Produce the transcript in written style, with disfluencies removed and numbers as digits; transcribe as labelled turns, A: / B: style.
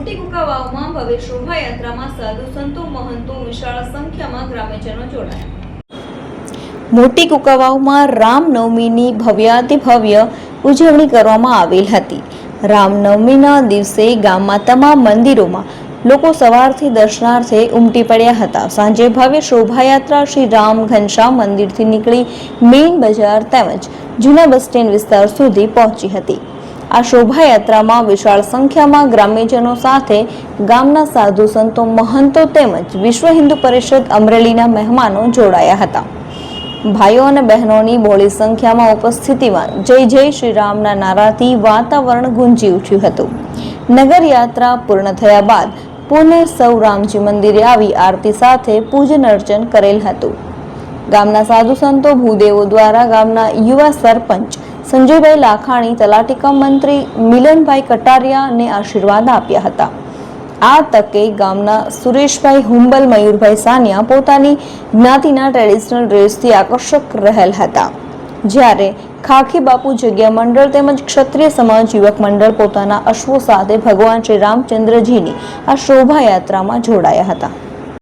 A: મોટી કુકાવાવમાં ભવ્ય શોભાયાત્રામાં સાધુ સંતો મહંતો વિશાળ સંખ્યામાં ગ્રામ્યજનો જોડાયા। મોટી કુકાવાવમાં રામનવમીની ભવ્યાતિભવ્ય ઉજવણી કરવામાં આવેલ હતી। રામનવમીના દિવસે ગામમાં તમામ મંદિરોમાં લોકો સવારથી દર્શનાર્થે ઉમટી પડ્યા હતા। સાંજે ભવ્ય શોભાયાત્રા શ્રી રામ ઘનશ્યામ મંદિરથી નીકળી મેઇન બજાર તેમજ જૂના બસ સ્ટેન્ડ વિસ્તાર સુધી પહોંચી હતી। આ શોભાયાત્રામાં વિશાળ સંખ્યામાં ગ્રામ્યજનો સાથે ગામના સાધુ સંતો મહંતો તેમજ વિશ્વ હિન્દુ પરિષદ અમરેલીના મહેમાનો જોડાયા હતા। ભાઈઓ અને બહેનોની બહોળી સંખ્યામાં ઉપસ્થિતિમાં જય જય શ્રી રામના નારાથી વાતાવરણ ગુંજી ઉઠ્યું હતું। નગર યાત્રા પૂર્ણ થયા બાદ પુનઃ સૌ રામજી મંદિરે આવી આરતી સાથે પૂજન અર્ચન કરેલ હતું। ગામના સાધુ સંતો ભૂદેવો દ્વારા ગામના યુવા સરપંચ સંજયભાઈ લાખાણી, તલાટીકમ મંત્રી મિલનભાઈ કટારિયાને આશીર્વાદ આપ્યા હતા। આ તકે ગામના સુરેશભાઈ હુંબલ, મયુરભાઈ સાનિયા પોતાની જ્ઞાતિના ટ્રેડિશનલ ડ્રેસથી આકર્ષક રહેલ હતા, જ્યારે ખાખી બાપુ જગ્યા મંડળ તેમજ ક્ષત્રિય સમાજ યુવક મંડળ પોતાના અશ્વો સાથે ભગવાન શ્રી રામચંદ્રજીની આ શોભાયાત્રામાં જોડાયા હતા।